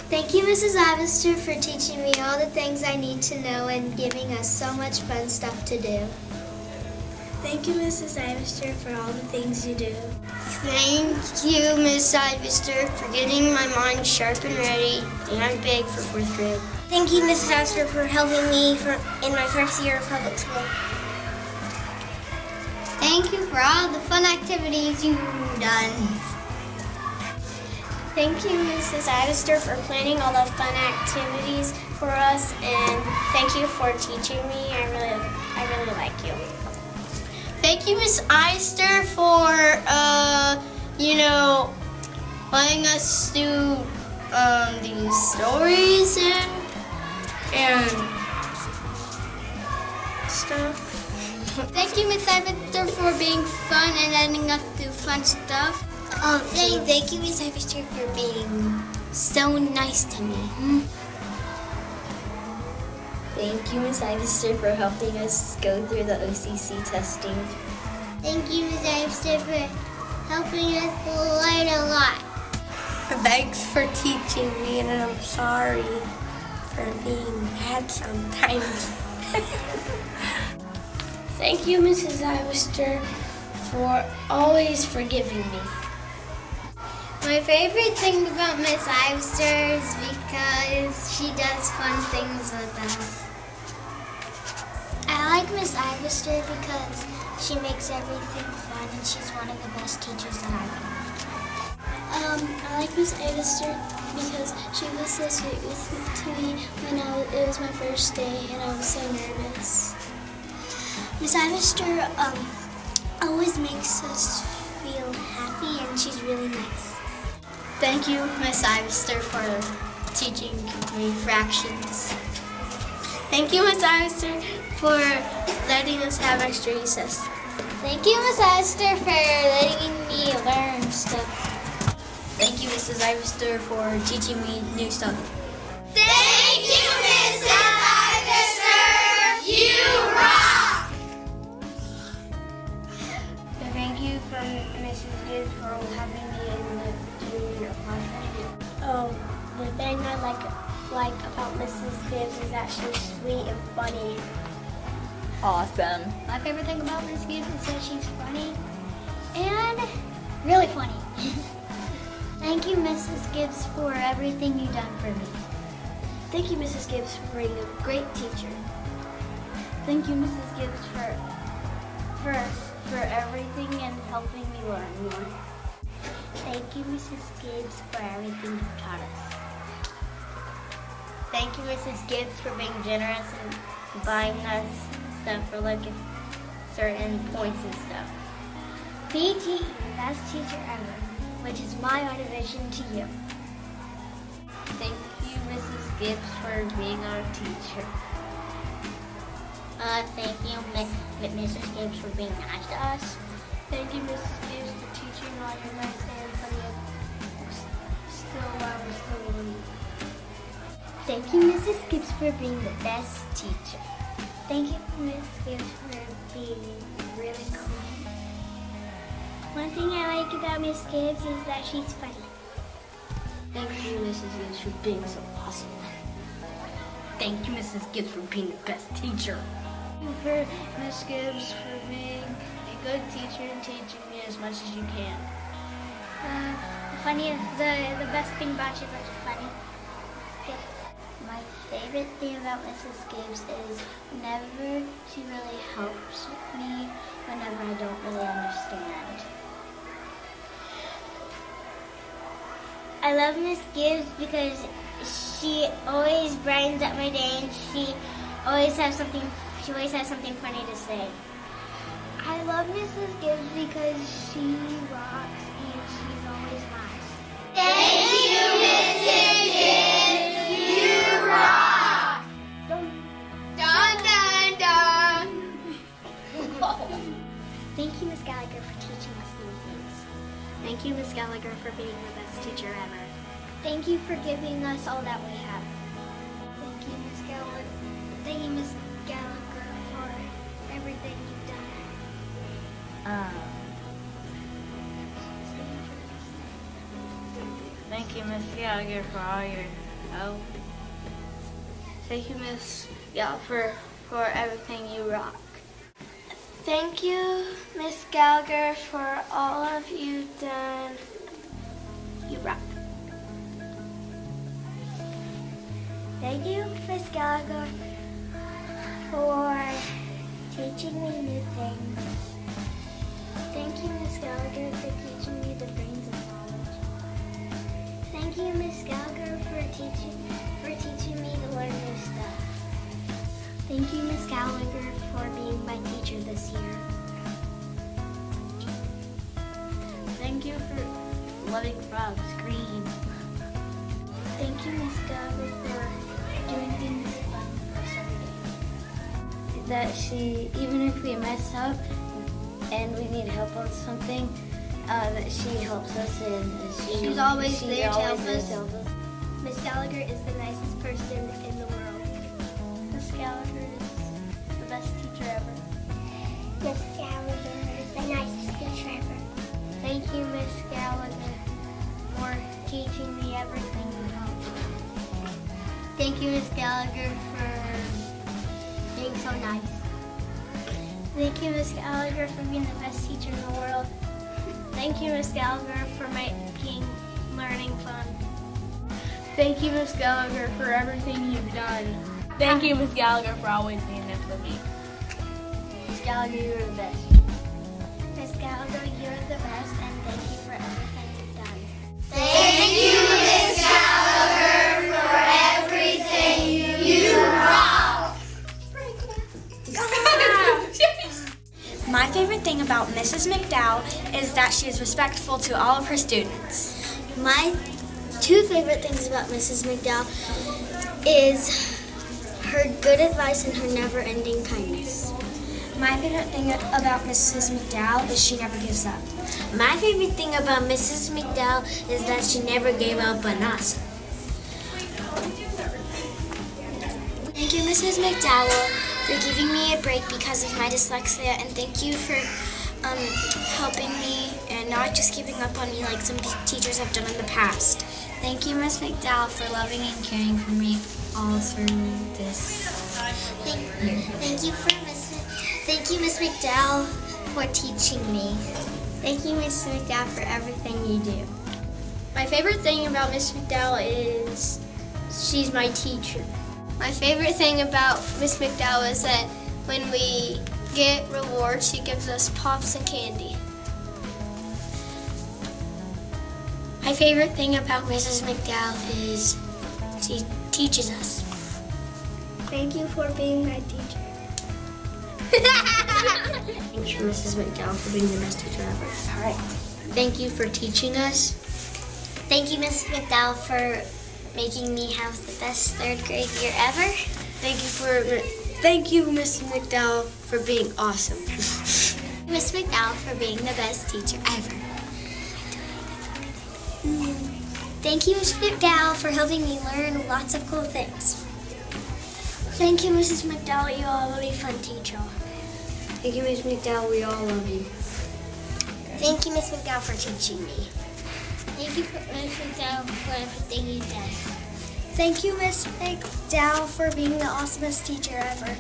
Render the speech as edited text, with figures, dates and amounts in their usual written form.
Thank you, Mrs. Ivester, for teaching me all the things I need to know and giving us so much fun stuff to do. Thank you, Mrs. Ivester, for all the things you do. Thank you, Miss Ivester, for getting my mind sharp and ready and big for 4th grade. Thank you, Mrs. Ivester, for helping me in my first year of public school. Thank you for all the fun activities you've done. Thank you, Mrs. Ivester, for planning all the fun activities for us, and thank you for teaching me. I really like you. Thank you, Miss Ivester, for letting us do these stories and stuff. Thank you, Miss Ivester, for being fun and letting us do fun stuff. Thank you, Miss Ivester, for being so nice to me. Thank you, Miss Ivester, for helping us go through the OCC testing. Thank you, Miss Ivester, for helping us learn a lot. Thanks for teaching me, and I'm sorry for being bad sometimes. Thank you, Mrs. Ivester, for always forgiving me. My favorite thing about Miss Ivester is because she does fun things with us. I like Miss Ivester because she makes everything fun and she's one of the best teachers that I've had. I like Miss Ivester because she was so sweet to me when it was my first day and I was so nervous. Miss Ivester always makes us feel happy and she's really nice. Thank you, Miss Ivester, for teaching me fractions. Thank you, Miss Ivester, for letting us have extra recess. Thank you, Miss Ivester, for letting me learn stuff. Thank you, Mrs. Ivester, for teaching me new stuff. Thank you, Mrs. Ivester! You rock! Thank you for Mrs. Gibbs for having me in the junior classroom. The thing I like about Mrs. Gibbs is that she's sweet and funny. Awesome. My favorite thing about Miss Gibbs is that she's funny And really funny. Thank you, Mrs. Gibbs, for everything you've done for me. Thank you, Mrs. Gibbs, for being a great teacher. Thank you, Mrs. Gibbs, for everything and helping me learn more. Thank you, Mrs. Gibbs, for everything you've taught us. Thank you, Mrs. Gibbs, for being generous and buying us stuff for like certain points and stuff. BTE, best teacher ever, which is my motivation to you. Thank you, Mrs. Gibbs, for being our teacher. Thank you, Mrs. Gibbs, for being nice to us. Thank you, Mrs. Gibbs, for teaching all your nice and funny still while we're still learning. Thank you, Mrs. Gibbs, for being the best teacher. Thank you, Mrs. Gibbs, for being really cool. One thing I like about Miss Gibbs is that she's funny. Thank you, Mrs. Gibbs, for being so awesome. Thank you, Mrs. Gibbs, for being the best teacher. Thank you for Miss Gibbs for being a good teacher and teaching me as much as you can. The best thing about you is that you're funny. Good. My favorite thing about Mrs. Gibbs is whenever she really helps me whenever I don't really understand. I love Miss Gibbs because she always brightens up my day and she always has something funny to say. I love Mrs. Gibbs because she rocks and she's always nice. Thank you, Mrs. Gibbs! You rock! Dun, Dun, dun, dun! Thank you, Miss Gallagher, for teaching us new things. Thank you, Miss Gallagher, for being the best teacher ever. Thank you for giving us all that we have. Thank you, Miss Gallagher. Thank you, Miss Gallagher, for everything you've done. Thank you, Miss Gallagher, for all your Oh. Thank you, Miss Gal, for everything you rock. Thank you, Miss Gallagher, for all of you done. You rock. Thank you, Miss Gallagher, for teaching me new things. Thank you, Miss Gallagher, for teaching me the brains of knowledge. Thank you, Miss Gallagher, for teaching me to learn new stuff. Thank you, Miss Gallagher, for being my teacher this year. Thank you for loving frogs green. Thank you, Miss Gallagher, for doing things fun for us every day. That she, even if we mess up and we need help on something, that she helps us and She's always there to help always us. there to help us. Miss Gallagher is the nicest person in the world. Miss Gallagher is the best teacher ever. Miss Gallagher is the nicest teacher ever. Thank you, Miss Gallagher, for teaching me everything you know. Thank you, Miss Gallagher, for being so nice. Thank you, Miss Gallagher, for being the best teacher in the world. Thank you, Miss Gallagher, for making learning fun. Thank you, Miss Gallagher, for everything you've done. Thank you, Miss Gallagher, for always being there for me. Miss Gallagher, you're the best. Miss Gallagher, you're the best, and thank you for everything you've done. Thank you, Miss Gallagher, for everything you rock. My favorite thing about Mrs. McDowell is that she is respectful to all of her students. My two favorite things about Mrs. McDowell is her good advice and her never-ending kindness. My favorite thing about Mrs. McDowell is she never gives up. My favorite thing about Mrs. McDowell is that she never gave up on us. Thank you, Mrs. McDowell, for giving me a break because of my dyslexia, and thank you for helping me and not just giving up on me like some teachers have done in the past. Thank you, Miss McDowell, for loving and caring for me all through this year. Thank you, Miss McDowell, for teaching me. Thank you, Miss McDowell, for everything you do. My favorite thing about Miss McDowell is she's my teacher. My favorite thing about Miss McDowell is that when we get rewards, she gives us pops and candy. My favorite thing about Mrs. McDowell is she teaches us. Thank you for being my teacher. Thank you, Mrs. McDowell, for being the best teacher ever. All right. Thank you for teaching us. Thank you, Mrs. McDowell, for making me have the best third grade year ever. Thank you, Miss McDowell, for being awesome. Miss McDowell for being the best teacher ever. Thank you, Miss McDowell, for helping me learn lots of cool things. Thank you, Mrs. McDowell. You are a really fun teacher. Thank you, Miss McDowell. We all love you. Thank you, Miss McDowell, for teaching me. Thank you, Miss McDowell, for everything you've done. Thank you, Miss McDowell, for being the awesomest teacher ever.